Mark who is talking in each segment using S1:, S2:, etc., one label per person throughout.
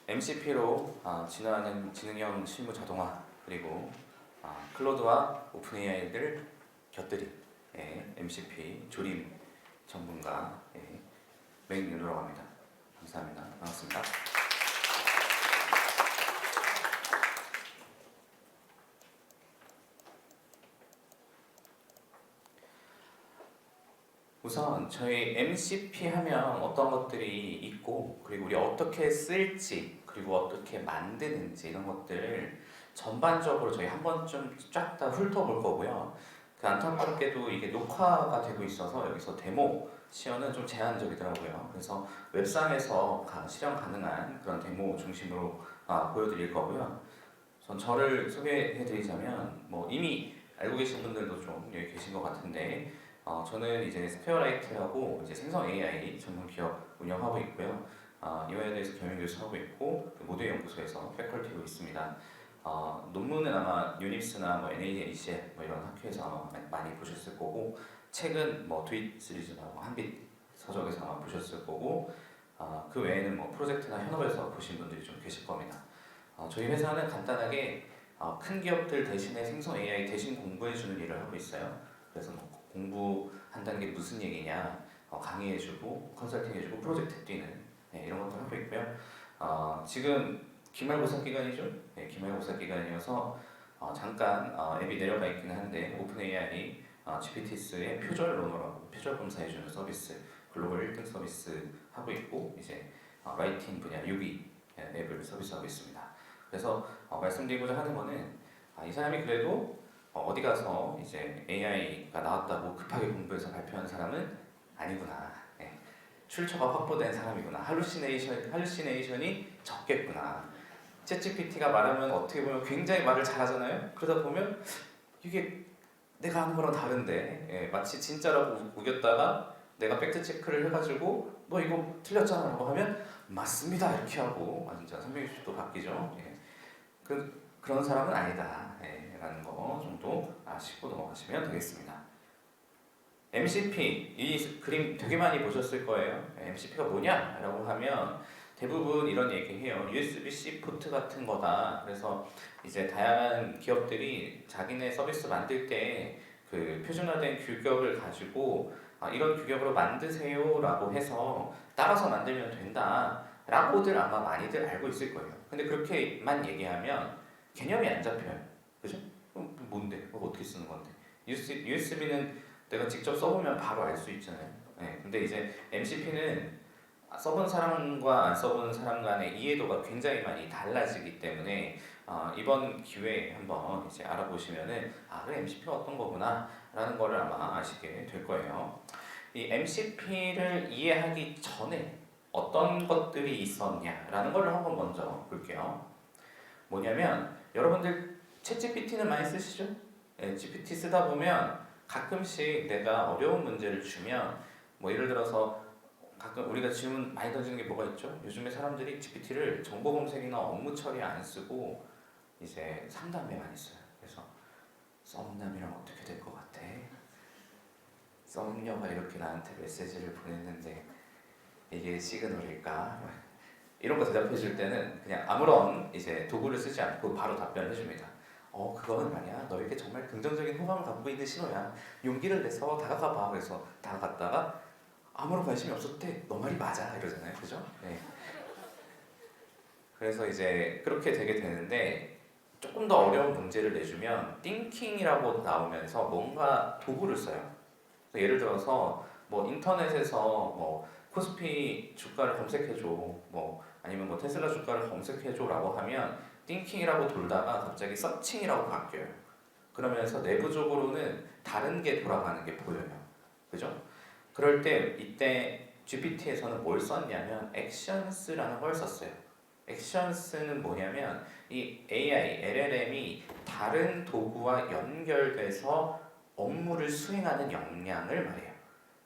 S1: MCP로 진화하는 지능형 실무 자동화 그리고 클로드와 오픈 AI를 곁들인 MCP 조림 전문가 맥윤호라고 합니다. 감사합니다. 반갑습니다. 우선 저희 MCP 하면 어떤 것들이 있고 그리고 우리 어떻게 쓸지 그리고 어떻게 만드는지 이런 것들을 전반적으로 저희 한 번쯤 쫙 다 훑어볼 거고요. 그 안타깝게도 이게 녹화가 되고 있어서 여기서 데모 시연은 좀 제한적이더라고요. 그래서 웹상에서 실현 가능한 그런 데모 중심으로 보여드릴 거고요. 우선 저를 소개해드리자면 이미 알고 계신 분들도 좀 여기 계신 것 같은데 저는 이제 스퀘어라이트라고 이제 생성 AI 전문 기업 운영하고 있고요. 이와에 대해서 경영 교수하고 있고 그 모두의 연구소에서 패컬티로 있습니다. 논문은 아마 유닙스나 NACL 이런 학회에서 많이 보셨을 거고 책은 트윗 시리즈나 한빛 서적에서 아마 보셨을 거고 그 외에는 프로젝트나 현업에서 보신 분들이 좀 계실 겁니다. 저희 회사는 간단하게 큰 기업들 대신에 생성 AI 대신 공부해주는 일을 하고 있어요. 그래서 공부한다는 게 무슨 얘기냐 강의해주고 컨설팅해주고 프로젝트 뛰는 이런 것들 하고 있고요. 지금 기말고사 기간이죠. 기말고사 기간이어서 잠깐 앱이 내려가 있기는 한데 오픈AI GPT스의 표절 러너라고 표절 검사해주는 서비스 글로벌 1등 서비스 하고 있고 이제 라이팅 분야 유비 앱을 서비스하고 있습니다. 그래서 말씀드리고자 하는 거는 이 사람이 그래도 어디 가서 이제 AI가 나왔다고 급하게 공부해서 발표하는 사람은 아니구나. 출처가 확보된 사람이구나. 할루시네이션이 적겠구나. 챗GPT가 말하면 어떻게 보면 굉장히 말을 잘하잖아요. 그러다 보면 이게 내가 하는 거랑 다른데 마치 진짜라고 우겼다가 내가 팩트 체크를 해가지고 너 이거 틀렸잖아 라고 하면 맞습니다 이렇게 하고 진짜 360도 바뀌죠. 그런 사람은 아니다 라는 거 정도 아시고 넘어가시면 되겠습니다. MCP 이 그림 되게 많이 보셨을 거예요. MCP가 뭐냐 라고 하면 대부분 이런 얘기해요. USB-C 포트 같은 거다. 그래서 이제 다양한 기업들이 자기네 서비스 만들 때 그 표준화된 규격을 가지고 이런 규격으로 만드세요 라고 해서 따라서 만들면 된다 라고들 아마 많이들 알고 있을 거예요. 근데 그렇게만 얘기하면 개념이 안 잡혀요. 그죠? 뭔데? 어떻게 쓰는 건데? USB는 내가 직접 써보면 바로 알 수 있잖아요. 근데 이제 MCP는 써본 사람과 안 써본 사람 간의 이해도가 굉장히 많이 달라지기 때문에 이번 기회에 한번 이제 알아보시면은 그래 MCP가 어떤 거구나 라는 거를 아마 아시게 될 거예요. 이 MCP를 이해하기 전에 어떤 것들이 있었냐라는 거를 한번 먼저 볼게요. 뭐냐면 여러분들 챗GPT는 많이 쓰시죠? GPT 쓰다 보면 가끔씩 내가 어려운 문제를 주면 예를 들어서 가끔 우리가 질문 많이 던지는 게 뭐가 있죠? 요즘에 사람들이 GPT를 정보 검색이나 업무 처리에 안 쓰고 이제 상담에 많이 써요. 그래서 썸남이랑 어떻게 될 것 같아? 썸녀가 이렇게 나한테 메시지를 보냈는데 이게 시그널일까? 이런 거 대답해 줄 때는 그냥 아무런 이제 도구를 쓰지 않고 바로 답변을 해줍니다. 그거는 말이야 너에게 정말 긍정적인 호감을 갖고 있는 신호야. 용기를 내서 다가가 봐. 그래서 다가갔다가 아무런 관심이 없었대. 너 말이 맞아 이러잖아요. 그죠? 그래서 이제 그렇게 되게 되는데 조금 더 어려운 문제를 내주면 띵킹이라고 나오면서 뭔가 도구를 써요. 예를 들어서 인터넷에서 코스피 주가를 검색해줘 아니면 테슬라 주가를 검색해줘 라고 하면 띵킹이라고 돌다가 갑자기 서칭이라고 바뀌어요. 그러면서 내부적으로는 다른 게 돌아가는 게 보여요. 그죠? 그럴 때 이때 GPT에서는 뭘 썼냐면 액션스라는 걸 썼어요. 액션스는 뭐냐면 이 AI, LLM이 다른 도구와 연결돼서 업무를 수행하는 역량을 말해요.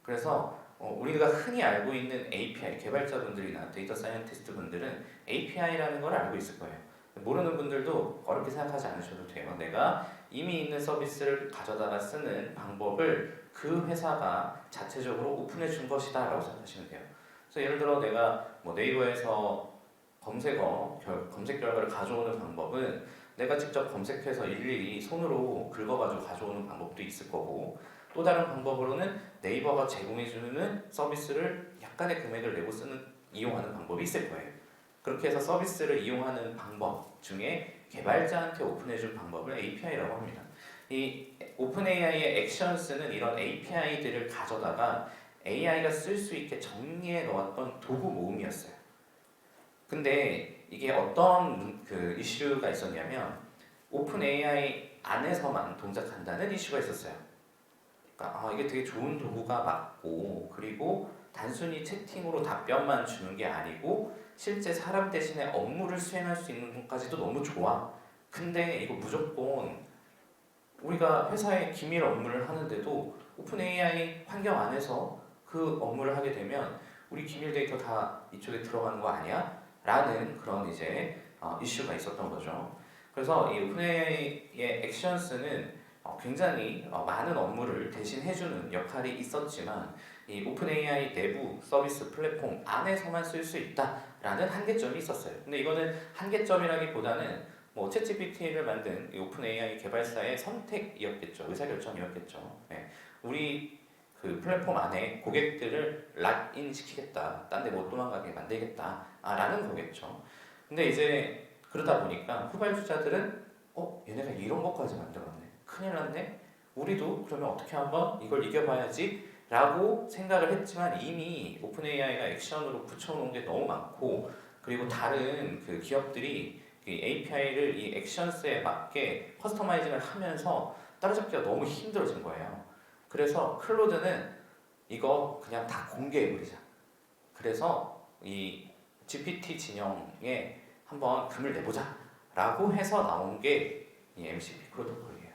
S1: 그래서 우리가 흔히 알고 있는 API, 개발자분들이나 데이터 사이언티스트 분들은 API라는 걸 알고 있을 거예요. 모르는 분들도 어렵게 생각하지 않으셔도 돼요. 내가 이미 있는 서비스를 가져다가 쓰는 방법을 그 회사가 자체적으로 오픈해 준 것이다 라고 생각하시면 돼요. 그래서 예를 들어 내가 네이버에서 검색 결과를 가져오는 방법은 내가 직접 검색해서 일일이 손으로 긁어가지고 가져오는 방법도 있을 거고, 또 다른 방법으로는 네이버가 제공해주는 서비스를 약간의 금액을 내고 이용하는 방법이 있을 거예요. 그렇게 해서 서비스를 이용하는 방법 중에 개발자한테 오픈해준 방법을 API라고 합니다. 이 오픈AI의 액션스는 이런 API들을 가져다가 AI가 쓸 수 있게 정리해 놓았던 도구 모음이었어요. 근데 이게 어떤 그 이슈가 있었냐면 오픈AI 안에서만 동작한다는 이슈가 있었어요. 그러니까 이게 되게 좋은 도구가 맞고, 그리고 단순히 채팅으로 답변만 주는 게 아니고 실제 사람 대신에 업무를 수행할 수 있는 것까지도 너무 좋아. 근데 이거 무조건 우리가 회사의 기밀 업무를 하는데도 오픈 AI 환경 안에서 그 업무를 하게 되면 우리 기밀 데이터 다 이쪽에 들어가는 거 아니야? 라는 그런 이제 이슈가 있었던 거죠. 그래서 이 오픈 AI의 액션스는 굉장히 많은 업무를 대신 해주는 역할이 있었지만, 이 오픈 AI 내부 서비스 플랫폼 안에서만 쓸 수 있다라는 한계점이 있었어요. 근데 이거는 한계점이라기보다는 뭐 챗GPT를 만든 이 오픈 AI 개발사의 선택이었겠죠. 의사결정이었겠죠. 네. 우리 그 플랫폼 안에 고객들을 락인 시키겠다, 딴 데 못 도망가게 만들겠다 라는 거겠죠. 근데 이제 그러다 보니까 후발주자들은 얘네가 이런 것까지 만들었네, 큰일 났네, 우리도 그러면 어떻게 한번 이걸 이겨봐야지 라고 생각을 했지만, 이미 오픈 AI가 액션으로 붙여놓은 게 너무 많고, 그리고 다른 그 기업들이 이 API를 이 액션스에 맞게 커스터마이징을 하면서 따라잡기가 너무 힘들어진 거예요. 그래서 클로드는 이거 그냥 다 공개해버리자. 그래서 이 GPT 진영에 한번 금을 내보자 라고 해서 나온 게 이 MCP 프로토콜이에요.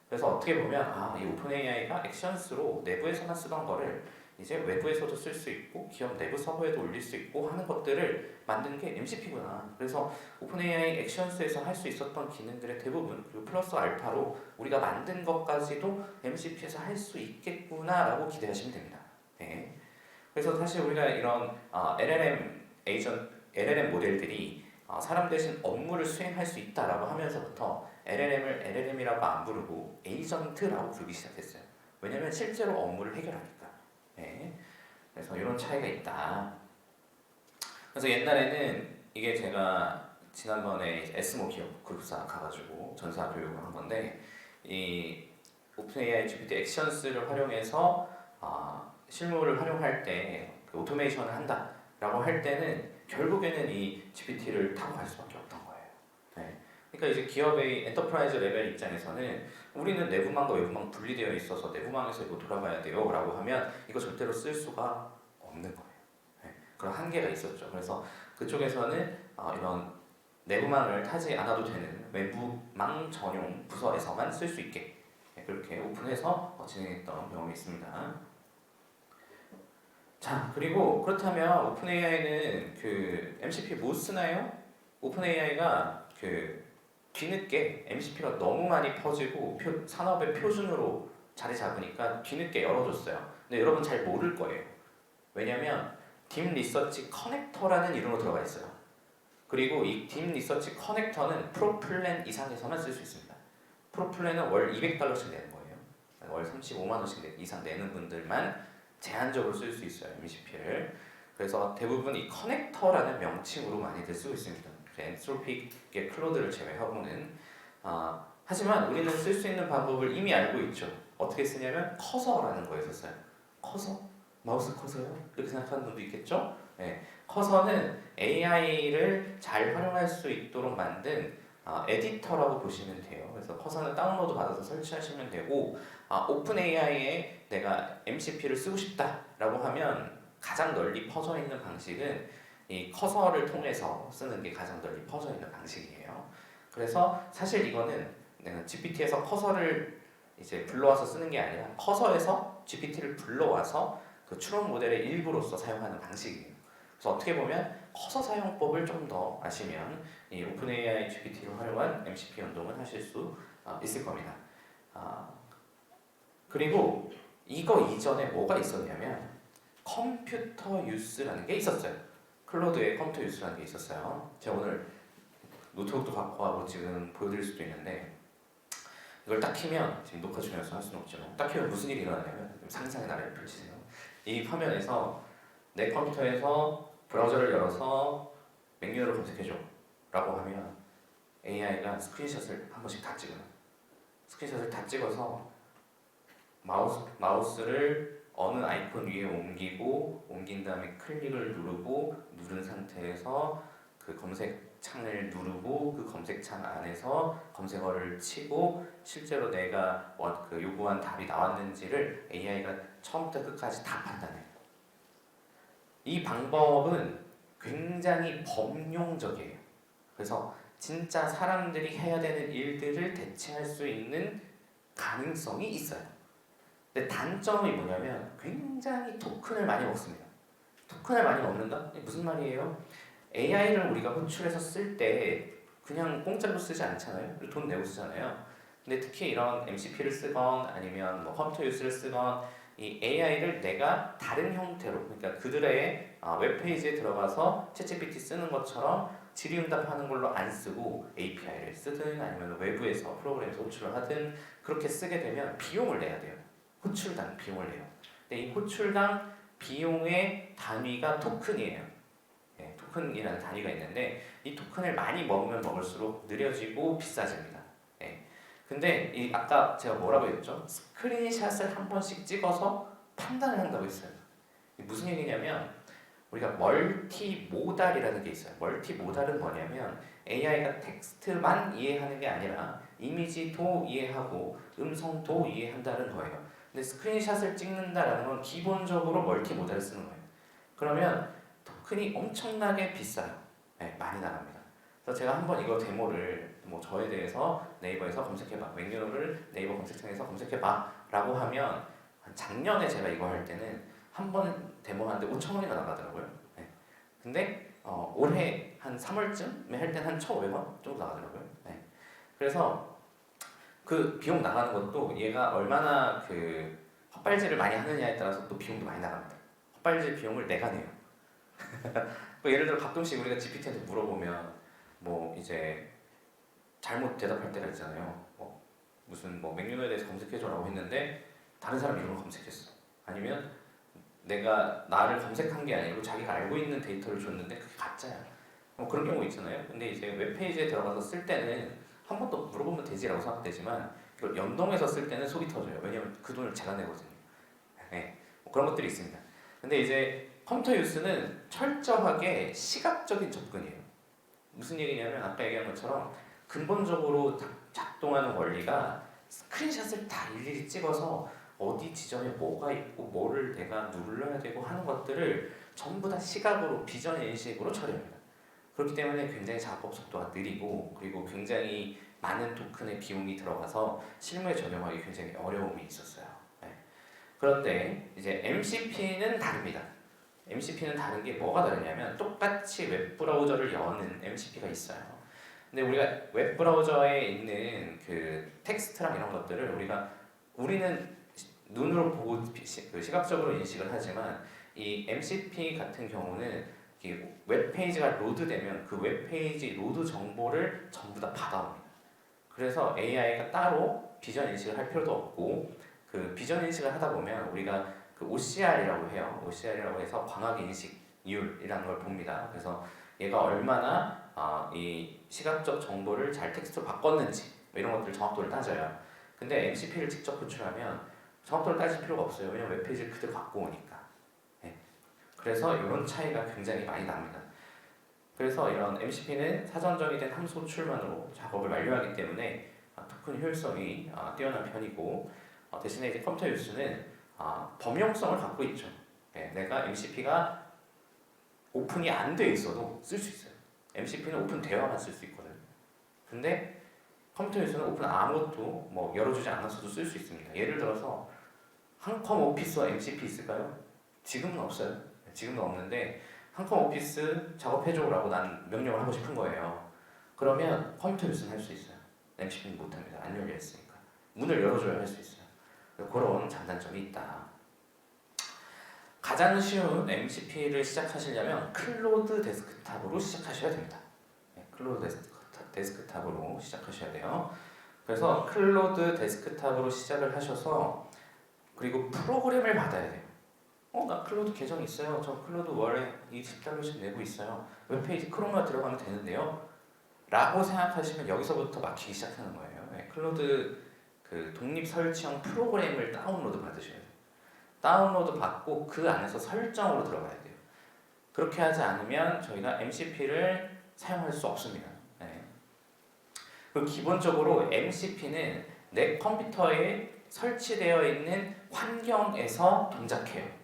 S1: 그래서 어떻게 보면 이 오픈 AI가 액션스로 내부에서만 쓰던 거를 이제 외부에서도 쓸 수 있고 기업 내부 서버에도 올릴 수 있고 하는 것들을 만든 게 MCP구나. 그래서 오픈AI 액션스에서 할 수 있었던 기능들의 대부분, 그리고 플러스 알파로 우리가 만든 것까지도 MCP에서 할 수 있겠구나라고 기대하시면 됩니다. 네. 그래서 사실 우리가 이런 LLM 모델들이 사람 대신 업무를 수행할 수 있다라고 하면서부터 LLM을 LLM이라고 안 부르고 에이전트라고 부르기 시작했어요. 왜냐면 실제로 업무를 해결하니까. 네. 그래서 이런 차이가 있다. 그래서 옛날에는 이게 제가 지난번에 에스모 기업 그룹사 가가지고 전사 교육을 한 건데, 이 오픈AI GPT 액션스를 활용해서 실무를 활용할 때 그 오토메이션을 한다라고 할 때는 결국에는 이 GPT를 타고 갈 수밖에 없던 거예요. 네. 그러니까 이제 기업의 엔터프라이즈 레벨 입장에서는 우리는 내부망과 외부망 분리되어 있어서 내부망에서 이거 돌아가야 돼요 라고 하면 이거 절대로 쓸 수가 없는 거예요. 네. 그런 한계가 있었죠. 그래서 그쪽에서는 이런 내부망을 타지 않아도 되는 외부망 전용 부서에서만 쓸 수 있게 그렇게 오픈해서 진행했던 경험이 있습니다. 자, 그리고 그렇다면 오픈AI는 그 MCP 못 쓰나요? 오픈AI가 그 뒤늦게 MCP가 너무 많이 퍼지고 산업의 표준으로 자리 잡으니까 뒤늦게 열어줬어요. 근데 여러분 잘 모를 거예요. 왜냐면 딥 리서치 커넥터라는 이름으로 들어가 있어요. 그리고 이 딥 리서치 커넥터는 프로플랜 이상에서만 쓸 수 있습니다. 프로플랜은 월 $200씩 내는 거예요. 월 35만 원씩 이상 내는 분들만 제한적으로 쓸 수 있어요, MCP를. 그래서 대부분 이 커넥터라는 명칭으로 많이들 쓰고 있습니다. 엔트로픽의 클로드를 제외하고는. 하지만 우리는 쓸 수 있는 방법을 이미 알고 있죠. 어떻게 쓰냐면 커서라는 거에서 써요. 커서? 마우스 커서요? 이렇게 생각하는 분도 있겠죠? 네. 커서는 AI를 잘 활용할 수 있도록 만든 에디터라고 보시면 돼요. 그래서 커서는 다운로드 받아서 설치하시면 되고, 오픈 AI에 내가 MCP를 쓰고 싶다라고 하면 가장 널리 퍼져 있는 방식은 이 커서를 통해서 쓰는 게 가장 널리 퍼져 있는 방식이에요. 그래서 사실 이거는 내가 GPT에서 커서를 이제 불러와서 쓰는 게 아니라 커서에서 GPT를 불러와서 그 추론 모델의 일부로서 사용하는 방식이에요. 그래서 어떻게 보면 커서 사용법을 좀 더 아시면 이 오픈AI GPT를 활용한 MCP 연동을 하실 수 있을 겁니다. 그리고 이거 이전에 뭐가 있었냐면 컴퓨터 유스라는 게 있었어요. 클로드의 컴퓨터 유스라는 게 있었어요. 제가 오늘 노트북도 갖고 와고 지금 보여드릴 수도 있는데 이걸 딱 키면 지금 녹화 중이어서 할 수는 없지만 딱 키면 무슨 일이 일어나냐면 상상의 나래를 펼치세요. 이 화면에서 내 컴퓨터에서 브라우저를 열어서 메뉴를 검색해줘 라고 하면 AI가 스크린샷을 한 번씩 다 찍어요. 스크린샷을 다 찍어서 마우스를 어느 아이콘 위에 옮긴 다음에 클릭을 누르고 누른 상태에서 그 검색창을 누르고 그 검색창 안에서 검색어를 치고 실제로 내가 그 요구한 답이 나왔는지를 AI가 처음부터 끝까지 다 판단해요. 이 방법은 굉장히 범용적이에요. 그래서 진짜 사람들이 해야 되는 일들을 대체할 수 있는 가능성이 있어요. 근데 단점이 뭐냐면 굉장히 토큰을 많이 먹습니다. 토큰을 많이 먹는다? 이게 무슨 말이에요? AI를 우리가 호출해서 쓸 때 그냥 공짜로 쓰지 않잖아요. 돈 내고 쓰잖아요. 근데 특히 이런 MCP를 쓰건 아니면 뭐 컴퓨터 유스를 쓰건 이 AI를 내가 다른 형태로 그러니까 그들의 웹페이지에 들어가서 챗GPT 쓰는 것처럼 질의응답하는 걸로 안 쓰고 API를 쓰든 아니면 외부에서 프로그램에서 호출을 하든 그렇게 쓰게 되면 비용을 내야 돼요. 호출당 비용을 내요. 근데 이 호출당 비용의 단위가 토큰이에요. 네, 토큰이라는 단위가 있는데 이 토큰을 많이 먹으면 먹을수록 느려지고 비싸집니다. 네. 근데 이 아까 제가 뭐라고 했죠? 스크린샷을 한 번씩 찍어서 판단을 한다고 했어요. 무슨 얘기냐면 우리가 멀티모달이라는 게 있어요. 멀티모달은 뭐냐면 AI가 텍스트만 이해하는 게 아니라 이미지도 이해하고 음성도 이해한다는 거예요. 근데 스크린샷을 찍는다라는 건 기본적으로 멀티모달을 쓰는 거예요. 그러면 토큰이 엄청나게 비싸요. 네, 많이 나갑니다. 그래서 제가 한번 이거 데모를 뭐 저에 대해서 네이버에서 검색해봐, 맥뉴를 네이버 검색창에서 검색해봐 라고 하면 작년에 제가 이거 할 때는 한 번 데모하는데 5,000원이나 나가더라고요. 네. 근데 올해 한 3월쯤에 할 때는 한 1,500원 정도 나가더라고요. 네. 그래서 그 비용 나가는 것도 얘가 얼마나 그 헛발질을 많이 하느냐에 따라서 또 비용도 많이 나갑니다. 헛발질 비용을 내가 내요. 뭐 예를 들어 가끔씩 우리가 GPT한테 물어보면 뭐 이제 잘못 대답할 때가 있잖아요. 뭐 무슨 뭐 맥류에 대해서 검색해줘라고 했는데 다른 사람 이름을 검색했어. 아니면 내가 나를 검색한 게 아니고 자기가 알고 있는 데이터를 줬는데 그게 가짜야. 뭐 그런 경우 있잖아요. 근데 이제 웹페이지에 들어가서 쓸 때는 한 번 더 물어보면 되지라고 생각되지만 이걸 연동해서 쓸 때는 속이 터져요. 왜냐면 그 돈을 제가 내거든요. 네, 뭐 그런 것들이 있습니다. 근데 이제 컴퓨터 유스는 철저하게 시각적인 접근이에요. 무슨 얘기냐면 아까 얘기한 것처럼 근본적으로 작동하는 원리가 스크린샷을 다 일일이 찍어서 어디 지점에 뭐가 있고 뭐를 내가 눌러야 되고 하는 것들을 전부 다 시각으로 비전 인식으로 처리합니다. 그렇기 때문에 굉장히 작업 속도가 느리고 그리고 굉장히 많은 토큰의 비용이 들어가서 실무에 적용하기 굉장히 어려움이 있었어요. 네. 그런데 이제 MCP는 다릅니다. MCP는 다른 게 뭐가 다르냐면 똑같이 웹브라우저를 여는 MCP가 있어요. 근데 우리가 웹브라우저에 있는 그 텍스트랑 이런 것들을 우리는 눈으로 보고 시각적으로 인식을 하지만 이 MCP 같은 경우는 웹페이지가 로드되면 그 웹페이지 로드 정보를 전부 다 받아옵니다. 그래서 AI가 따로 비전 인식을 할 필요도 없고 그 비전 인식을 하다 보면 우리가 그 OCR이라고 해요. OCR이라고 해서 광학 인식률이라는 걸 봅니다. 그래서 얘가 얼마나 이 시각적 정보를 잘 텍스트로 바꿨는지 이런 것들 정확도를 따져요. 근데 MCP를 직접 호출하면 정확도를 따질 필요가 없어요. 왜냐면 웹페이지를 그대로 갖고 오니까. 네. 그래서 이런 차이가 굉장히 많이 납니다. 그래서 이런 MCP는 사전 정의된 함수 호출만으로 작업을 완료하기 때문에 토큰 효율성이 뛰어난 편이고 대신에 이제 컴퓨터 유스는 범용성을 갖고 있죠. 네, 내가 MCP가 오픈이 안 돼 있어도 쓸 수 있어요. MCP는 오픈되어야만 쓸 수 있거든요. 근데 컴퓨터 유스는 오픈 아무것도 뭐 열어주지 않았어도 쓸 수 있습니다. 예를 들어서 한컴 오피스와 MCP 있을까요? 지금은 없어요. 지금은 없는데 한컴 오피스 작업해줘라고 난 명령을 하고 싶은 거예요. 그러면 컴퓨터 유스는 할 수 있어요. MCP는 못합니다. 안 열려 있으니까. 문을 열어줘야 할 수 있어요. 그런 장단점이 있다. 가장 쉬운 MCP를 시작하시려면 클로드 데스크탑으로 시작하셔야 됩니다. 네, 클로드 데스크탑으로 시작하셔야 돼요. 그래서 클로드 데스크탑으로 시작을 하셔서 그리고 프로그램을 받아야 돼요. 나 클로드 계정이 있어요. 저 클로드 월에 $20씩 내고 있어요. 웹페이지 크롬에 들어가면 되는데요. 라고 생각하시면 여기서부터 막히기 시작하는 거예요. 네, 클로드 그 독립 설치형 프로그램을 다운로드 받으셔야 돼요. 다운로드 받고 그 안에서 설정으로 들어가야 돼요. 그렇게 하지 않으면 저희가 MCP를 사용할 수 없습니다. 네. 그리고 기본적으로 MCP는 내 컴퓨터에 설치되어 있는 환경에서 동작해요.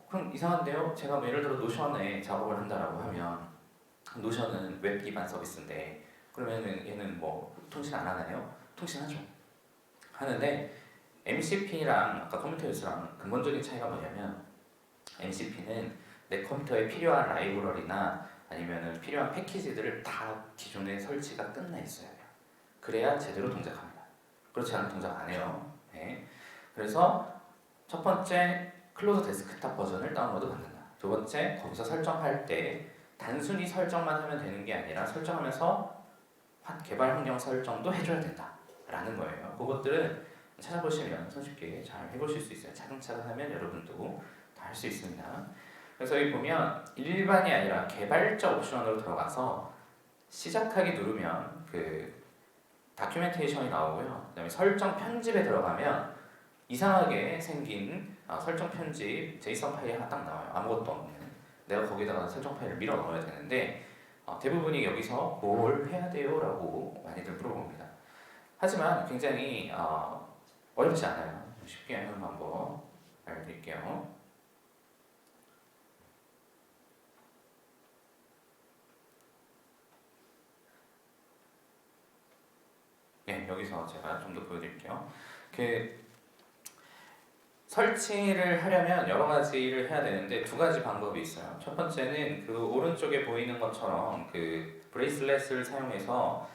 S1: 그럼 이상한데요? 제가 뭐 예를 들어 노션에 작업을 한다라고 하면 노션은 웹 기반 서비스인데 그러면은 얘는 뭐 통신 안 하나요? 통신하죠. 하는데 MCP랑 아까 컴퓨터 유스랑 근본적인 차이가 뭐냐면 MCP는 내 컴퓨터에 필요한 라이브러리나 아니면은 필요한 패키지들을 다 기존에 설치가 끝나 있어야 돼요. 그래야 제대로 동작합니다. 그렇지 않으면 동작 안 해요. 네. 그래서 첫 번째 클로드 데스크탑 버전을 다운로드 받는다. 두 번째 거기서 설정할 때 단순히 설정만 하면 되는 게 아니라 설정하면서 개발 환경 설정도 해줘야 된다라는 거예요. 그것들은 찾아보시면 손쉽게 잘 해보실 수 있어요. 차근차근 하면 여러분도 다 할 수 있습니다. 그래서 여기 보면 일반이 아니라 개발자 옵션으로 들어가서 시작하기 누르면 그 다큐멘테이션이 나오고요. 그다음에 설정 편집에 들어가면 이상하게 생긴 설정 편집 제이슨 파일이 하나 딱 나와요. 아무것도 없는. 내가 거기다가 설정 파일을 밀어 넣어야 되는데 대부분이 여기서 뭘 해야 돼요? 라고 많이들 물어봅니다. 하지만 굉장히 어렵지 않아요. 쉽게 하는 방법 알려드릴게요. 네, 여기서 제가 좀 더 보여드릴게요. 설치를 하려면 여러 가지를 해야 되는데 두 가지 방법이 있어요. 첫 번째는 그 오른쪽에 보이는 것처럼 그 브레이슬렛을 사용해서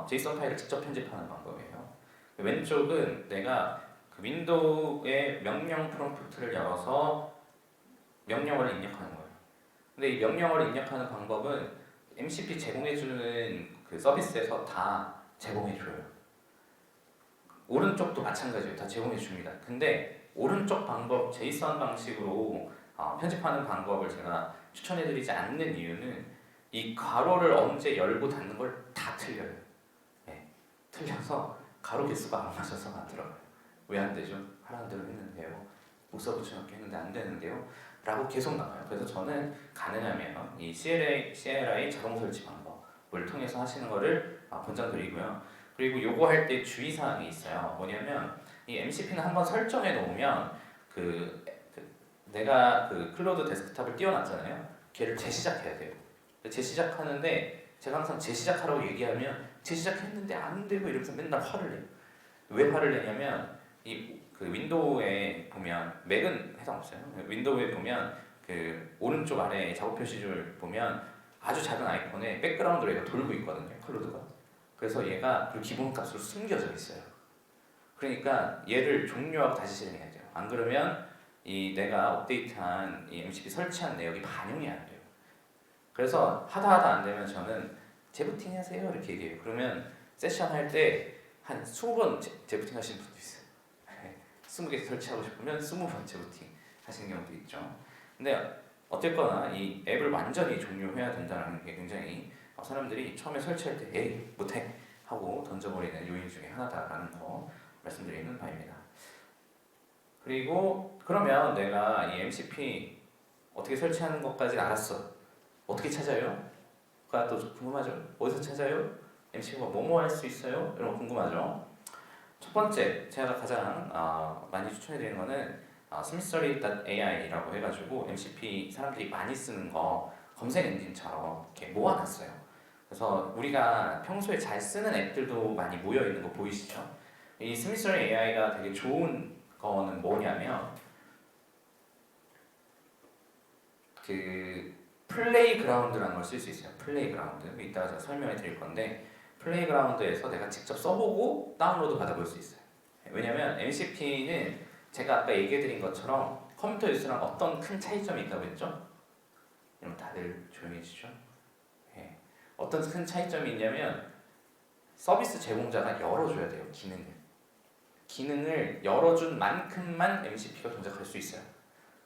S1: 제이슨 파일을 직접 편집하는 방법이에요. 왼쪽은 내가 그 윈도우의 명령 프롬프트를 열어서 명령어를 입력하는 거예요. 근데 이 명령어를 입력하는 방법은 MCP 제공해주는 그 서비스에서 다 제공해줘요. 오른쪽도 마찬가지예요. 다 제공해줍니다. 근데 오른쪽 방법, 제이슨 방식으로 편집하는 방법을 제가 추천해드리지 않는 이유는 이 괄호를 언제 열고 닫는 걸 다 틀려요. 네, 틀려서 가로 개수가 안 맞아서 안 들어가요. 왜 안 되죠? 하라는 대로 했는데요. 목사 붙여넣기 했는데 안 되는데요. 라고 계속 나와요. 그래서 저는 가능하면 이 CLI 자동 설치 방법을 통해서 하시는 거를 권장드리고요. 그리고 요거 할 때 주의사항이 있어요. 뭐냐면 이 MCP는 한번 설정해 놓으면 내가 그 클로드 데스크탑을 띄워놨잖아요. 걔를 재시작해야 돼요. 재시작하는데 제가 항상 재시작하라고 얘기하면 재시작했는데 안 되고 이러면서 맨날 화를 내요. 왜 화를 내냐면 그 윈도우에 보면 맥은 해당 없어요. 윈도우에 보면 그 오른쪽 아래 작업 표시줄 보면 아주 작은 아이콘에 백그라운드로 얘가 돌고 있거든요. 클로드가. 그래서 얘가 그 기본값으로 숨겨져 있어요. 그러니까 얘를 종료하고 다시 실행해야 돼요. 안 그러면 내가 업데이트한 이 MCP 설치한 내역이 반영이 안 돼요. 그래서 하다 안 되면 저는 재부팅 하세요 이렇게 얘기해요. 그러면 세션 할 때 한 20번 재부팅 하시는 분도 있어요. 20개 설치하고 싶으면 20번 재부팅 하시는 경우도 있죠. 근데 어쨌거나 이 앱을 완전히 종료해야 된다는 게 굉장히 사람들이 처음에 설치할 때 에이 못해 하고 던져버리는 요인 중에 하나다라는 거 말씀드리는 바입니다. 그리고 그러면 내가 이 MCP 어떻게 설치하는 것까지 알았어. 어떻게 찾아요? 그가 또 궁금하죠? 어디서 찾아요? MCP가 뭐뭐 할 수 있어요? 이런 거 궁금하죠? 첫 번째 제가 가장 많이 추천해드리는 거는 스미서리.ai라고 해가지고 MCP 사람들이 많이 쓰는 거 검색 엔진처럼 이렇게 모아놨어요. 그래서 우리가 평소에 잘 쓰는 앱들도 많이 모여 있는 거 보이시죠? 이 스미서리 AI가 되게 좋은 거는 뭐냐면 그 플레이그라운드라는 걸 쓸 수 있어요. 플레이그라운드. 이따가 제가 설명해 드릴 건데 플레이그라운드에서 내가 직접 써보고 다운로드 받아볼 수 있어요. 왜냐면 MCP는 제가 아까 얘기해드린 것처럼 컴퓨터 뉴스랑 어떤 큰 차이점이 있다고 했죠? 여러분 다들 조용히 해주시죠. 네. 어떤 큰 차이점이 있냐면 서비스 제공자가 열어줘야 돼요. 기능을 열어준 만큼만 MCP가 동작할 수 있어요.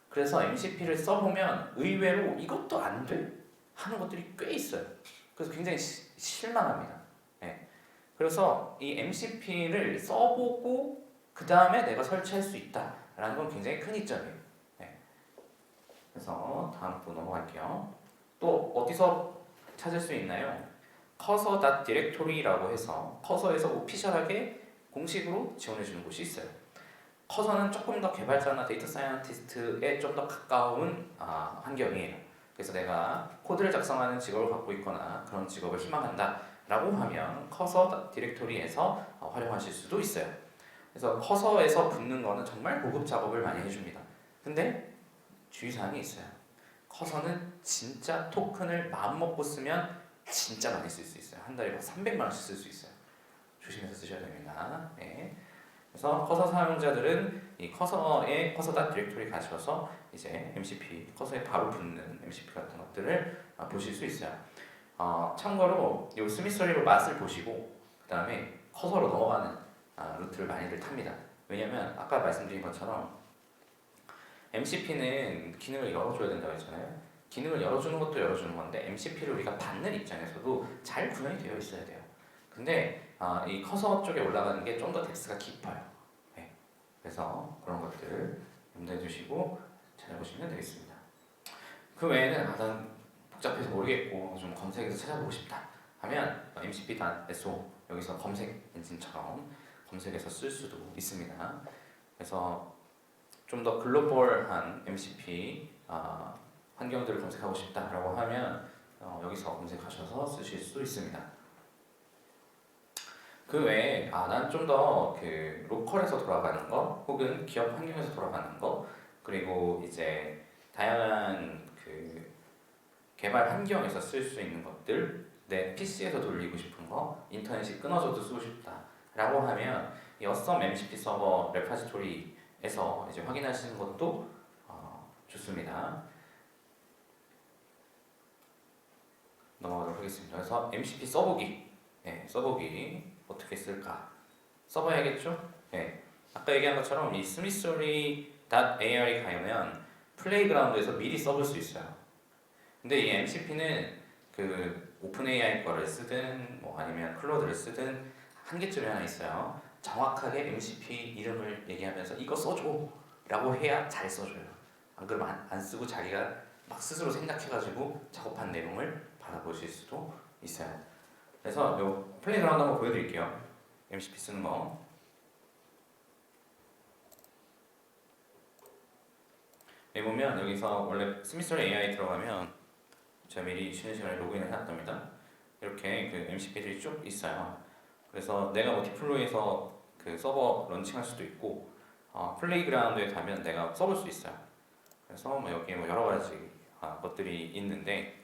S1: 그래서 MCP를 써보면 의외로 이것도 안 돼? 하는 것들이 꽤 있어요. 그래서 굉장히 실망합니다. 네. 그래서 이 MCP를 써보고 그 다음에 내가 설치할 수 있다라는 건 굉장히 큰 이점이에요. 네. 그래서 다음 또 넘어갈게요. 또 어디서 찾을 수 있나요? cursor.directory라고 해서 커서에서 오피셜하게 공식으로 지원해주는 곳이 있어요. 커서는 조금 더 개발자나 데이터 사이언티스트에 좀 더 가까운 환경이에요. 그래서 내가 코드를 작성하는 직업을 갖고 있거나 그런 직업을 희망한다 라고 하면 커서 디렉토리에서 활용하실 수도 있어요. 그래서 커서에서 붙는 거는 정말 고급 작업을 많이 해줍니다. 근데 주의사항이 있어요. 커서는 진짜 토큰을 마음먹고 쓰면 진짜 많이 쓸 수 있어요. 한 달에 300만 원씩 쓸 수 있어요. 조심해서 쓰셔야 됩니다. 네. 그래서 커서 사용자들은 이 커서의 커서 디렉토리 가셔서 이제 MCP 커서에 바로 붙는 MCP 같은 것들을 보실 수 있어요. 참고로 이 스미소리로 맛을 보시고 그 다음에 커서로 넘어가는 루트를 많이들 탑니다. 왜냐면 아까 말씀드린 것처럼 MCP는 기능을 열어줘야 된다고 했잖아요. 기능을 열어주는 것도 열어주는 건데 MCP를 우리가 받는 입장에서도 잘 구현이 되어 있어야 돼요. 근데 이 커서 쪽에 올라가는 게 좀 더 덱스가 깊어요. 네. 그래서 그런 것들 염두해 두시고 찾아보시면 되겠습니다. 그 외에는 난 복잡해서 모르겠고 좀 검색해서 찾아보고 싶다 하면 mcp.so 여기서 검색 엔진처럼 검색해서 쓸 수도 있습니다. 그래서 좀 더 글로벌한 MCP 환경들을 검색하고 싶다라고 하면 여기서 검색하셔서 쓰실 수 있습니다. 그 외에 난 좀 더 그 로컬에서 돌아가는 거 혹은 기업 환경에서 돌아가는 거 그리고 이제 다양한 그 개발 환경에서 쓸 수 있는 것들 내 PC에서 돌리고 싶은 거 인터넷이 끊어져도 쓰고 싶다라고 하면 이 어썸 MCP 서버 레파지토리에서 이제 확인하시는 것도 좋습니다. 넘어가도록 하겠습니다. 그래서 MCP 써보기, 써보기 어떻게 쓸까? 써봐야겠죠? 아까 얘기한 것처럼 이 스미소리.ar이 가면 플레이그라운드에서 미리 써볼 수 있어요. 근데 이 MCP는 그 오픈 AI 거를 쓰든 뭐 아니면 클로드를 쓰든 한계점이 하나 있어요. 정확하게 MCP 이름을 얘기하면서 이거 써줘 라고 해야 잘 써줘요. 안 그러면 안 쓰고 자기가 막 스스로 생각해가지고 작업한 내용을 받아보실 수도 있어요. 그래서 요 플레이그라운드 한번 보여드릴게요. MCP 쓰는 거. 여기 보면 여기서 원래 스미소리 AI 들어가면 제가 미리 쉬는 시간에 로그인을 해놨답니다. 이렇게 그 MCP들이 쭉 있어요. 그래서 내가 뭐 디플로이에서 그 서버 런칭할 수도 있고 플레이그라운드에 가면 내가 써볼 수 있어요. 그래서 뭐 여기에 뭐 여러 가지 것들이 있는데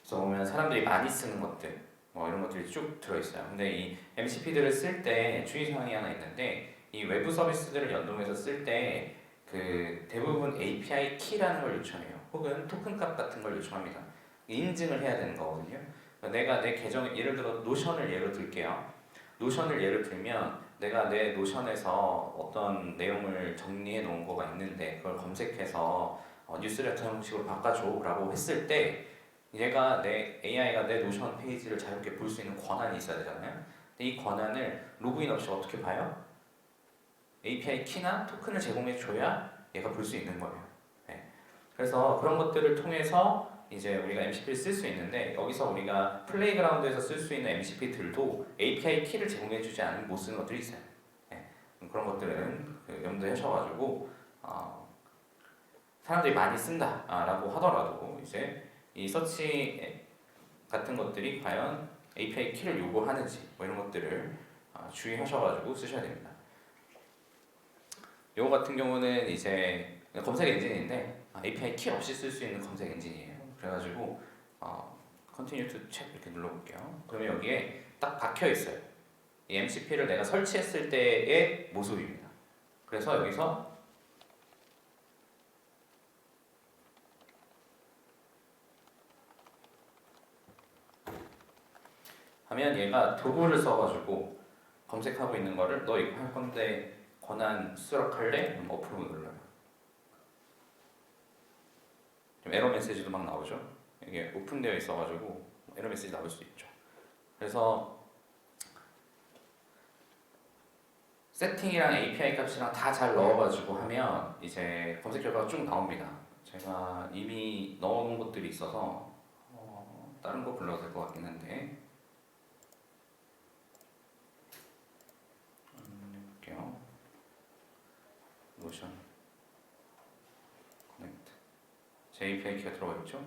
S1: 그래서 보면 사람들이 많이 쓰는 것들 뭐 이런 것들이 쭉 들어있어요. 근데 이 MCP들을 쓸 때 주의사항이 하나 있는데 이 외부 서비스들을 연동해서 쓸 때 그 대부분 API 키라는 걸 요청해요. 혹은 토큰 값 같은 걸 요청합니다. 인증을 해야 되는 거거든요. 그러니까 내가 내 계정 예를 들어 노션을 예로 들게요. 노션을 예로 들면 내가 내 노션에서 어떤 내용을 정리해 놓은 거가 있는데 그걸 검색해서 뉴스레터 형식으로 바꿔줘 라고 했을 때 얘가 AI가 내 노션 페이지를 자유롭게 볼 수 있는 권한이 있어야 되잖아요. 근데 이 권한을 로그인 없이 어떻게 봐요? API 키나 토큰을 제공해 줘야 얘가 볼 수 있는 거예요. 그래서 그런 것들을 통해서 이제 우리가 MCP를 쓸 수 있는데 여기서 우리가 플레이그라운드에서 쓸 수 있는 MCP들도 API 키를 제공해 주지 않으면 못 쓰는 것들이 있어요. 그런 것들은 염두에 하셔가지고 사람들이 많이 쓴다라고 하더라도 이제 이 서치 같은 것들이 과연 API 키를 요구하는지 뭐 이런 것들을 주의하셔가지고 쓰셔야 됩니다. 요거 같은 경우는 이제 검색 엔진인데 API 키 없이 쓸 수 있는 검색 엔진이에요. 그래가지고 Continue to check 이렇게 눌러볼게요. 그러면 여기에 딱 박혀 있어요. 이 MCP를 내가 설치했을 때의 모습입니다. 그래서 여기서 하면 얘가 도구를 써가지고 검색하고 있는 거를 너 이거 할 건데 권한 수락할래? 그럼 어프로브 눌러요. 좀 에러 메시지도 막 나오죠. 이게 오픈되어 있어가지고 에러 메시지 나올 수 있죠. 그래서 세팅이랑 API 값이랑 다 잘 넣어가지고 하면 이제 검색 결과가 쭉 나옵니다. 제가 이미 넣어놓은 것들이 있어서 다른 거 불러도 될 것 같긴 한데 해볼게요. 노션 커넥트 제 API 키가 들어가 있죠?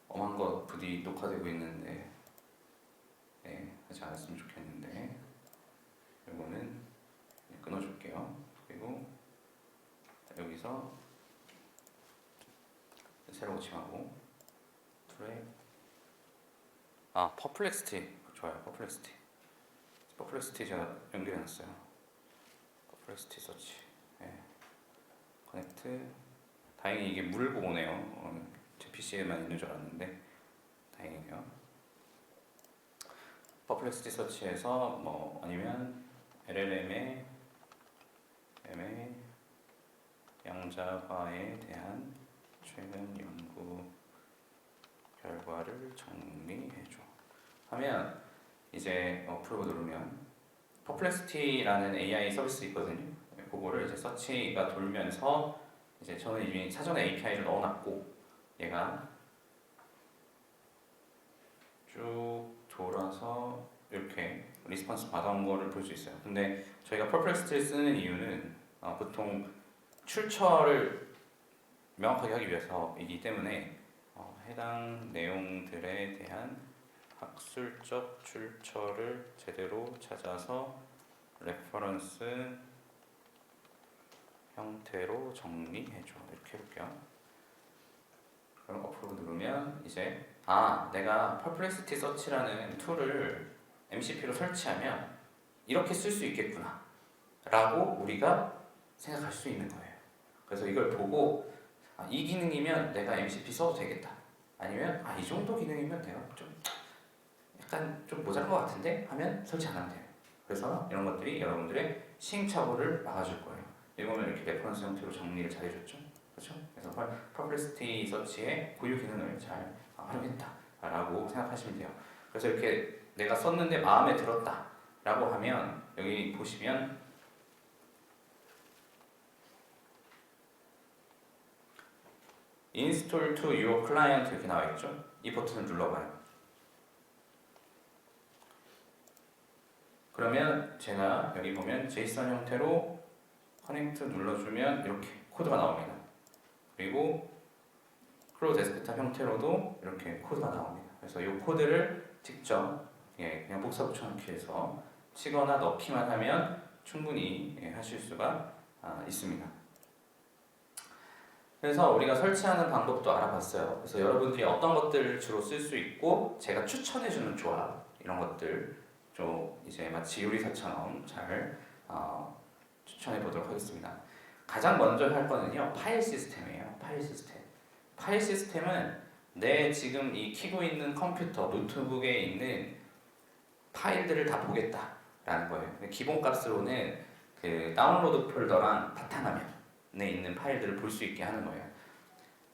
S1: 엄한 거 부디 녹화되고 있는데 하지 않았으면 좋겠는데 이거는 끊어줄게요. 그리고 여기서 새로 고침하고 트랙 퍼플렉스티 좋아요. 퍼플렉스티 제가 연결해놨어요. 퍼플렉스티 서치 커넥트 다행히 이게 물 보고네요. 제 PC에만 있는 줄 알았는데 다행이에요. 퍼플렉스티 서치에서 뭐 아니면 LLM의 양자화에 대한 최근 연구 결과를 정리해줘 하면 이제 어프로브 누르면 퍼플렉스티라는 AI 서비스 있거든요. 그거를 이제 서치가 돌면서 이제 저는 이미 사전에 API를 넣어놨고 얘가 쭉 돌아서 이렇게 리스폰스 받아온 거를 볼 수 있어요. 근데 저희가 퍼플렉스티를 쓰는 이유는 보통 출처를 명확하게 하기 위해서이기 때문에 해당 내용들에 대한 학술적 출처를 제대로 찾아서 레퍼런스 형태로 정리해줘 이렇게 해볼게요. 그럼 어프로브 누르면 이제 내가 퍼플렉시티 서치라는 툴을 MCP로 설치하면 이렇게 쓸 수 있겠구나 라고 우리가 생각할 수 있는 거예요. 그래서 이걸 보고 이 기능이면 내가 MCP 써도 되겠다 아니면 이 정도 기능이면 내가 좀 약간 좀 모자란 것 같은데 하면 설치 안 하면 돼요. 그래서 이런 것들이 여러분들의 시행착오를 막아줄 거예요. 이거는 이렇게 레퍼런스 형태로 정리를 잘 해줬죠. 그렇죠? 그래서 퍼플렉시티 서치의 고유 기능을 잘 활용했다라고 생각하시면 돼요. 그래서 이렇게 내가 썼는데 마음에 들었다라고 하면 여기 보시면 Install to your client 이렇게 나와 있죠. 이 버튼을 눌러봐요. 그러면 제가 여기 보면 JSON 형태로 커넥트 눌러주면 이렇게 코드가 나옵니다. 그리고 클로우 데스크탑 형태로도 이렇게 코드가 나옵니다. 그래서 이 코드를 직접 그냥 복사 붙여넣기 해서 치거나 넣기만 하면 충분히 하실 수가 있습니다. 그래서 우리가 설치하는 방법도 알아봤어요. 그래서 여러분들이 어떤 것들을 주로 쓸 수 있고 제가 추천해주는 조합 이런 것들 좀 이제 마치 요리사처럼 잘 추천해 보도록 하겠습니다. 가장 먼저 할 거는요 파일 시스템이에요. 파일 시스템은 내 지금 이 키고 있는 컴퓨터 노트북에 있는 파일들을 다 보겠다라는 거예요. 기본 값으로는 그 다운로드 폴더랑 바탕화면에 있는 파일들을 볼 수 있게 하는 거예요.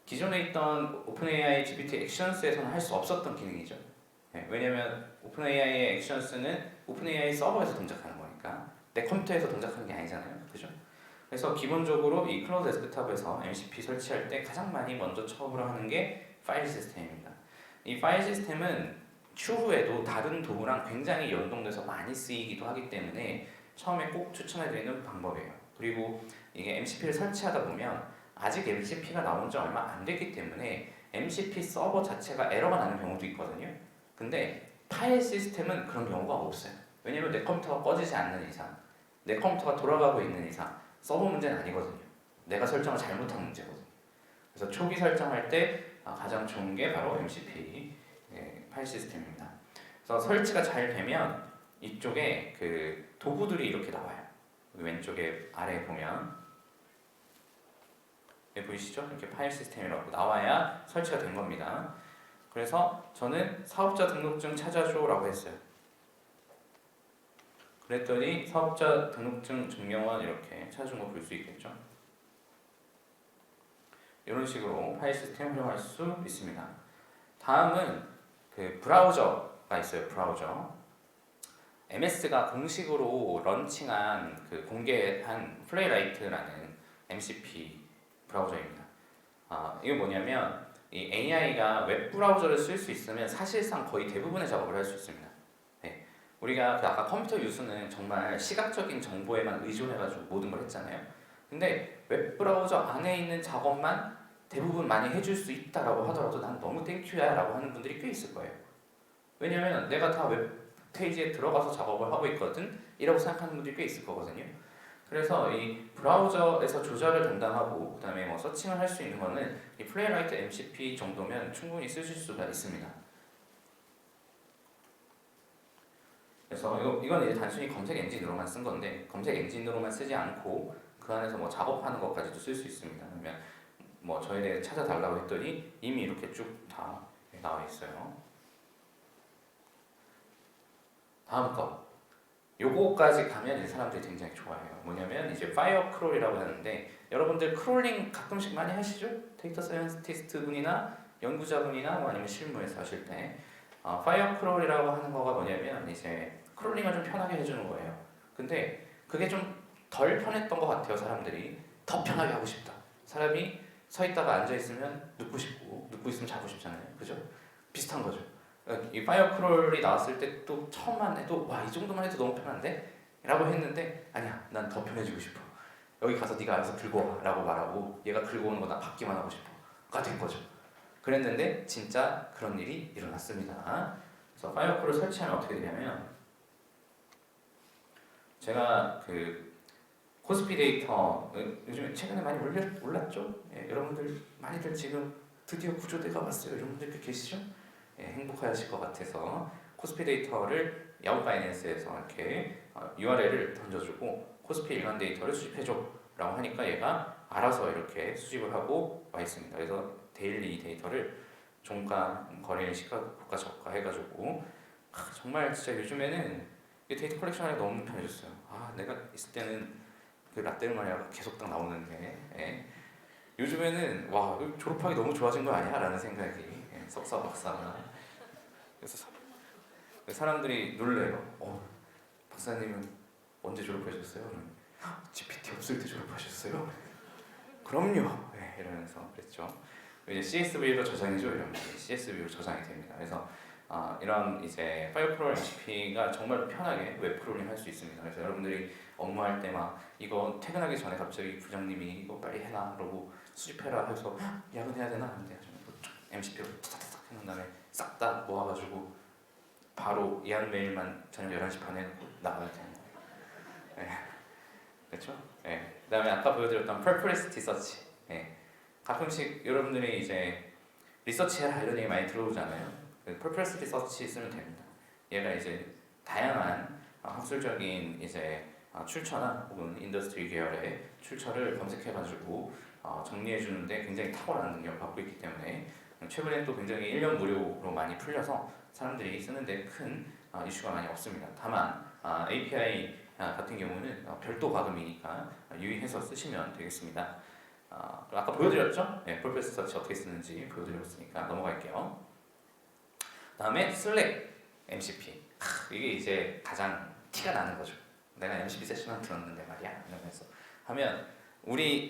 S1: 기존에 있던 오픈AI GPT 액션스에서는 할 수 없었던 기능이죠. 왜냐면 오픈AI의 액션스는 오픈AI 서버에서 동작하는 거니까 내 컴퓨터에서 동작하는 게 아니잖아요. 그죠? 그래서 기본적으로 이 클라우드 데스크탑에서 MCP 설치할 때 가장 많이 먼저 처음으로 하는 게 파일 시스템입니다. 이 파일 시스템은 추후에도 다른 도구랑 굉장히 연동돼서 많이 쓰이기도 하기 때문에 처음에 꼭 추천해드리는 방법이에요. 그리고 이게 MCP를 설치하다 보면 아직 MCP가 나온 지 얼마 안 됐기 때문에 MCP 서버 자체가 에러가 나는 경우도 있거든요. 근데 파일 시스템은 그런 경우가 없어요. 왜냐면 내 컴퓨터가 꺼지지 않는 이상, 내 컴퓨터가 돌아가고 있는 이상 서버 문제는 아니거든요. 내가 설정을 잘못한 문제거든요. 그래서 초기 설정할 때 가장 좋은 게 바로 MCP 파일 시스템입니다. 그래서 설치가 잘 되면 이쪽에 그 도구들이 이렇게 나와요. 왼쪽에 아래 보면 보이시죠? 이렇게 파일 시스템이라고 나와야 설치가 된 겁니다. 그래서 저는 사업자 등록증 찾아줘라고 했어요. 그랬더니 사업자 등록증 증명원 이렇게 찾아준 거 볼 수 있겠죠? 이런 식으로 파일 시스템 활용할 수 있습니다. 다음은 그 브라우저가 있어요. 브라우저. MS가 공식으로 런칭한 그 공개한 플레이라이트라는 MCP 브라우저입니다. 이거 뭐냐면 이 AI가 웹 브라우저를 쓸 수 있으면 사실상 거의 대부분의 작업을 할 수 있습니다. 네. 우리가 그 아까 컴퓨터 유수는 정말 시각적인 정보에만 의존해가지고 모든 걸 했잖아요. 근데 웹 브라우저 안에 있는 작업만 대부분 많이 해줄 수 있다라고 하더라도 난 너무 땡큐야 라고 하는 분들이 꽤 있을 거예요. 왜냐면 내가 다 웹 페이지에 들어가서 작업을 하고 있거든 이라고 생각하는 분들이 꽤 있을 거거든요. 그래서 이 브라우저에서 조절을 담당하고 그 다음에 뭐 서칭을 할 수 있는 거는 이 플레이라이트 MCP 정도면 충분히 쓰실 수가 있습니다. 그래서 이건 이제 단순히 검색 엔진으로만 쓴 건데 검색 엔진으로만 쓰지 않고 그 안에서 뭐 작업하는 것까지도 쓸 수 있습니다. 그러면 뭐 저에 대해 찾아달라고 했더니 이미 이렇게 쭉 다 나와 있어요. 다음 거. 요거까지 가면 이제 사람들이 굉장히 좋아해요. 뭐냐면 이제 파이어 크롤이라고 하는데 여러분들 크롤링 가끔씩 많이 하시죠? 데이터 사이언티스트 분이나 연구자분이나 뭐 아니면 실무에서 하실 때 파이어 크롤이라고 하는 거가 뭐냐면 이제 크롤링을 좀 편하게 해주는 거예요. 근데 그게 좀 덜 편했던 것 같아요. 사람들이 더 편하게 하고 싶다. 사람이 서 있다가 앉아 있으면 눕고 싶고 눕고 있으면 자고 싶잖아요. 그죠? 비슷한 거죠. 이 파이어 크롤이 나왔을 때 또 처음만 해도 와 이 정도만 해도 너무 편한데? 라고 했는데 아니야 난 더 편해지고 싶어. 여기 가서 네가 알아서 들고 와 라고 말하고 얘가 들고 오는 거 나 받기만 하고 싶어 가 된 거죠. 그랬는데 진짜 그런 일이 일어났습니다. 그래서 파이어 크롤 설치하면 어떻게 되냐면 제가 그 코스피 데이터 요즘에 최근에 많이 올랐죠? 예, 여러분들 많이들 지금 드디어 구조대가 왔어요. 여러분들 계시죠? 예, 행복하실 것 같아서 코스피 데이터를 야후 바이낸스에서 이렇게 URL을 던져주고 코스피 일간 데이터를 수집해줘 라고 하니까 얘가 알아서 이렇게 수집을 하고 와 있습니다. 그래서 데일리 데이터를 종가, 거래일, 시가, 고가, 저가 해가지고 정말 진짜 요즘에는 데이터 컬렉션하기가 너무 편해졌어요. 내가 있을 때는 그 라떼르마니아가 계속 딱 나오는데 요즘에는 와 졸업하기 너무 좋아진 거 아니야? 라는 생각이 석사 박사가 그래서 사람들이 놀래요. 박사님은 언제 졸업하셨어요? GPT 없을 때 졸업하셨어요? 그럼요. 이러면서 그랬죠. 이제 CSV로 저장이죠. 이런 게 CSV로 저장이 됩니다. 그래서 이런 이제 파일 프로 MCP가 정말 편하게 웹 프로그램 할 수 있습니다. 그래서 여러분들이 업무할 때 막 이거 퇴근하기 전에 갑자기 부장님이 이거 빨리 해라 그러고 수집해라 해서 야근해야 되나? 근데 MCP로 타타타닥 해놓은 다음에 싹 다 모아가지고 바로 이한 메일만 저녁 11시 반에 나가야 되는 거예요. 그렇죠? 그 다음에 아까 보여드렸던 Perplexity Search. 가끔씩 여러분들이 이제 리서치해라 이런 얘기 많이 들어오잖아요. Perplexity Search 쓰면 됩니다. 얘가 이제 다양한 학술적인 이제 출처나 혹은 인더스트리 계열의 출처를 검색해가지고 정리해주는데 굉장히 탁월한 능력을 갖고 있기 때문에 최근에 또 굉장히 1년 무료로 많이 풀려서 사람들이 쓰는데 큰 이슈가 많이 없습니다. 다만 API 같은 경우는 별도 과금이니까 유의해서 쓰시면 되겠습니다. 아까 보여드렸죠? 퍼플렉스 서치 어떻게 쓰는지 보여드렸으니까 넘어갈게요. 다음에 슬랙 MCP. 이게 이제 가장 티가 나는 거죠. 내가 MCP 세션만 들었는데 말이야 이러면서 하면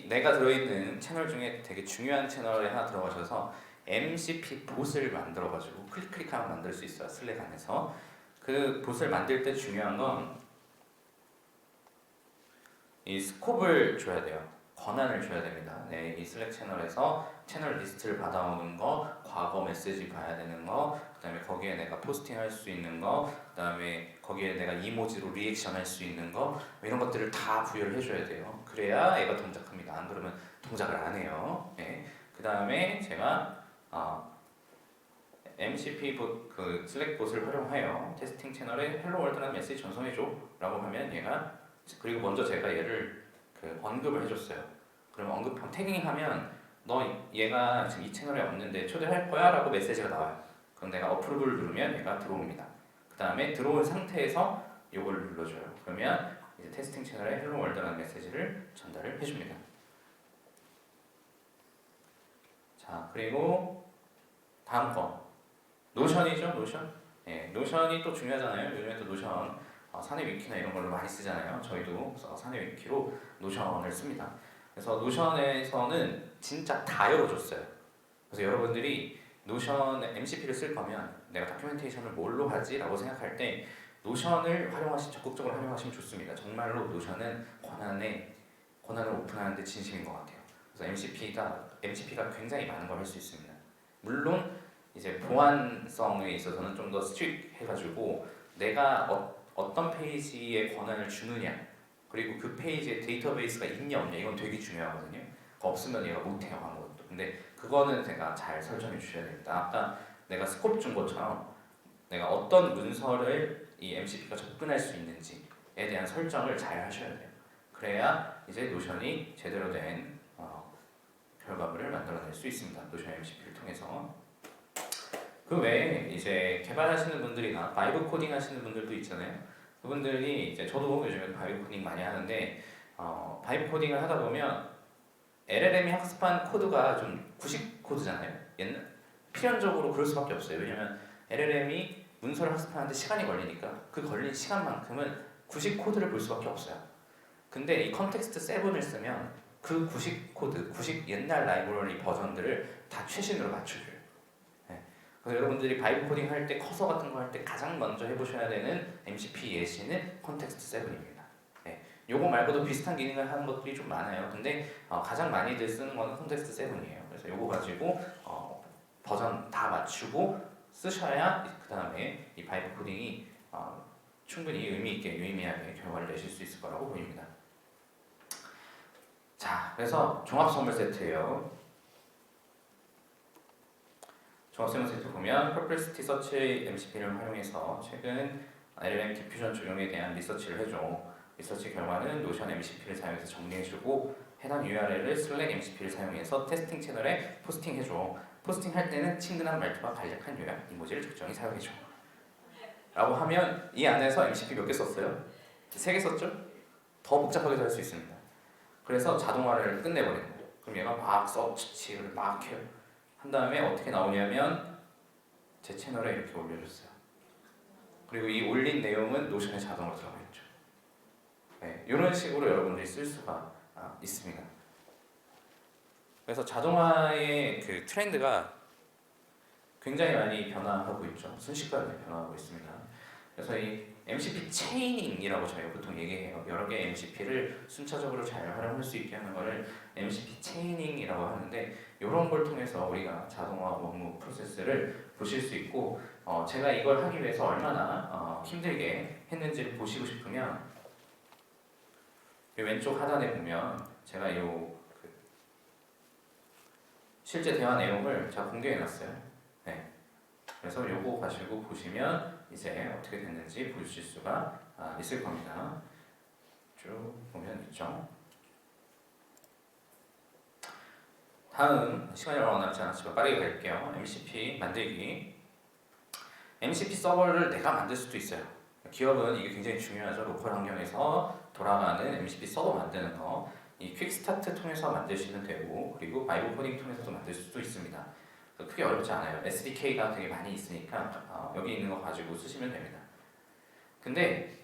S1: 내가 들어있는 채널 중에 되게 중요한 채널에 하나 들어가셔서 MCP 봇을 만들어가지고 클릭하면 만들 수 있어요. 슬랙 안에서. 그 봇을 만들 때 중요한 건 이 스콥을 줘야 돼요. 권한을 줘야 됩니다. 이 슬랙 채널에서 채널 리스트를 받아오는 거, 과거 메시지 봐야 되는 거, 그 다음에 거기에 내가 포스팅할 수 있는 거, 그 다음에 거기에 내가 이모지로 리액션 할 수 있는 거 이런 것들을 다 부여를 해줘야 돼요. 그래야 얘가 동작합니다. 안 그러면 동작을 안 해요. 그 다음에 제가 MCP 그 슬랙 봇을 활용하여 테스팅 채널에 헬로 월드라는 메시지 전송해줘라고 하면 얘가 그리고 먼저 제가 얘를 그 언급을 해줬어요. 그럼 언급 태깅하면 너 얘가 지금 이 채널에 없는데 초대할 거야라고 메시지가 나와요. 그럼 내가 어프로브를 누르면 얘가 들어옵니다. 그 다음에 들어온 상태에서 이걸 눌러줘요. 그러면 이제 테스팅 채널에 헬로 월드라는 메시지를 전달을 해줍니다. 자, 그리고 다음 거 노션이죠. 노션. 예, 노션이 또 중요하잖아요. 요즘에 또 노션 사내 위키나 이런 걸로 많이 쓰잖아요. 저희도 사내 위키로 노션을 씁니다. 그래서 노션에서는 진짜 다 열어줬어요. 그래서 여러분들이 노션 MCP를 쓸 거면 내가 다큐멘테이션을 뭘로 하지? 라고 생각할 때 노션을 적극적으로 활용하시면 좋습니다. 정말로 노션은 권한을 오픈하는데 진심인 것 같아요. 그래서 MCP가 굉장히 많은 걸 할 수 있습니다. 물론 이제 보안성에 있어서는 좀 더 스트릭해가지고 내가 어떤 페이지에 권한을 주느냐 그리고 그 페이지에 데이터베이스가 있냐 없냐 이건 되게 중요하거든요. 없으면 얘가 못해요 아무것도. 근데 그거는 제가 잘 설정해 주셔야 됩니다. 아까 내가 스콥 준 것처럼 내가 어떤 문서를 이 MCP가 접근할 수 있는지에 대한 설정을 잘 하셔야 돼요. 그래야 이제 노션이 제대로 된 결과물을 만들어낼 수 있습니다. 노션 MCP를 통해서. 그 외에 이제 개발하시는 분들이나 바이브 코딩 하시는 분들도 있잖아요. 그분들이 이제 저도 요즘에 바이브 코딩 많이 하는데 바이브 코딩을 하다 보면 LLM이 학습한 코드가 좀 구식 코드잖아요. 필연적으로 그럴 수밖에 없어요. 왜냐면 LLM이 문서를 학습하는데 시간이 걸리니까 그 걸린 시간만큼은 구식 코드를 볼 수밖에 없어요. 근데 이 컨텍스트 7을 쓰면 그 구식 코드, 구식 옛날 라이브러리 버전들을 다 최신으로 맞춰줘요. 그래서 여러분들이 바이브 코딩 할 때 커서 같은 거 할 때 가장 먼저 해보셔야 되는 MCP 예시는 컨텍스트 7입니다. 요거 말고도 비슷한 기능을 하는 것들이 좀 많아요. 근데 가장 많이들 쓰는 거는 컨텍스트 7이에요. 그래서 요거 가지고 버전 다 맞추고 쓰셔야 그 다음에 이 바이브 코딩이 충분히 의미 있게 유의미하게 결과를 내실 수 있을 거라고 보입니다. 자, 그래서 종합 선물 세트예요. 종합 선물 세트 보면 퍼플시티 서치 MCP를 활용해서 최근 LLM 디퓨전 적용에 대한 리서치를 해줘. 리서치 결과는 노션 MCP를 사용해서 정리해주고 해당 URL을 슬랙 MCP를 사용해서 테스팅 채널에 포스팅해줘. 포스팅할 때는 친근한 말투와 간략한 요약, 이모지를 적정히 사용해줘. 라고 하면 이 안에서 MCP 몇 개 썼어요? 3개 썼죠? 더 복잡하게도 할 수 있습니다. 그래서 자동화를 끝내버리는 거예요. 그럼 얘가 막 서치를 막 해요. 한 다음에 어떻게 나오냐면 제 채널에 이렇게 올려줬어요. 그리고 이 올린 내용은 노션에 자동으로 들어가 있죠. 네, 이런 식으로 여러분들이 쓸 수가 있습니다. 그래서 자동화의 그 트렌드가 굉장히 많이 변화하고 있죠. 순식간에 변화하고 있습니다. 그래서 이 MCP 체이닝이라고 저희가 보통 얘기해요. 여러 개의 MCP를 순차적으로 잘 활용할 수 있게 하는 것을 MCP 체이닝이라고 하는데 이런 걸 통해서 우리가 자동화 업무 프로세스를 보실 수 있고 제가 이걸 하기 위해서 얼마나 힘들게 했는지를 보시고 싶으면 왼쪽 하단에 보면 제가 실제 대화 내용을 제가 공개해놨어요. 네. 그래서 요거 가지고 보시면 이제 어떻게 됐는지 보실 수가 있을 겁니다. 쭉 보면 있죠. 다음 시간이 얼마 남지 않았지만 빠르게 갈게요. MCP 만들기. MCP 서버를 내가 만들 수도 있어요. 기업은 이게 굉장히 중요하죠. 로컬 환경에서 돌아가는 MCP 서버 만드는 거. 이 퀵스타트 통해서 만드시면 되고 그리고 바이브 코딩 통해서도 만들 수도 있습니다. 크게 어렵지 않아요. SDK가 되게 많이 있으니까 여기 있는 거 가지고 쓰시면 됩니다. 근데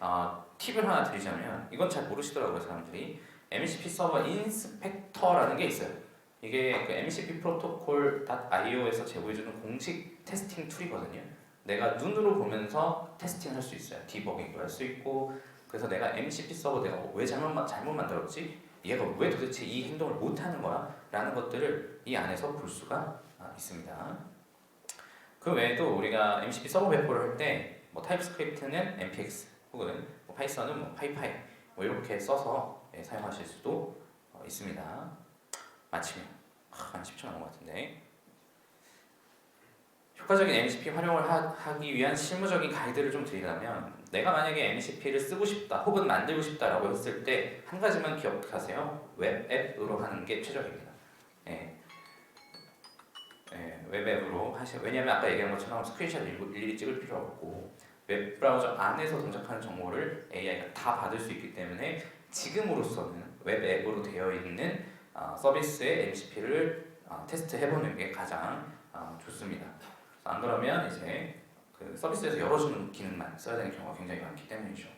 S1: 팁을 하나 드리자면 이건 잘 모르시더라고요 사람들이. MCP 서버 인스펙터라는 게 있어요. 이게 그 MCP 프로토콜.io에서 제공해주는 공식 테스팅 툴이거든요. 내가 눈으로 보면서 테스팅할 수 있어요. 디버깅도 할 수 있고. 그래서 내가 MCP 서버 내가 왜 잘못 만들었지? 얘가 왜 도대체 이 행동을 못하는 거야? 라는 것들을 이 안에서 볼 수가 있습니다. 그 외에도 우리가 MCP 서버 배포를 할 때 뭐 타입스크립트는 npx 혹은 뭐 파이썬은 뭐 파이파이 뭐 이렇게 써서 사용하실 수도 있습니다. 마치면 한 10초 남은 것 같은데 효과적인 MCP 활용을 하기 위한 실무적인 가이드를 좀 드리자면, 내가 만약에 MCP를 쓰고 싶다 혹은 만들고 싶다라고 했을 때 한 가지만 기억하세요. 웹 앱으로 하는 게 최적입니다. 예. 웹 앱으로 하세요. 왜냐하면 아까 얘기한 것처럼 스크린샷 일일이 찍을 필요 없고 웹 브라우저 안에서 동작하는 정보를 AI가 다 받을 수 있기 때문에 지금으로서는 웹 앱으로 되어 있는 서비스의 MCP를 테스트해보는 게 가장 좋습니다. 안 그러면 이제 그 서비스에서 열어주는 기능만 써야 되는 경우가 굉장히 많기 때문이죠.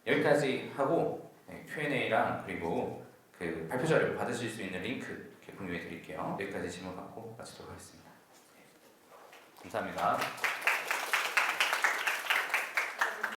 S1: 여기까지 하고 Q&A랑 그리고 그 발표 자료 받으실 수 있는 링크 이렇게 공유해 드릴게요. 여기까지 질문 받고 마치도록 하겠습니다. 감사합니다.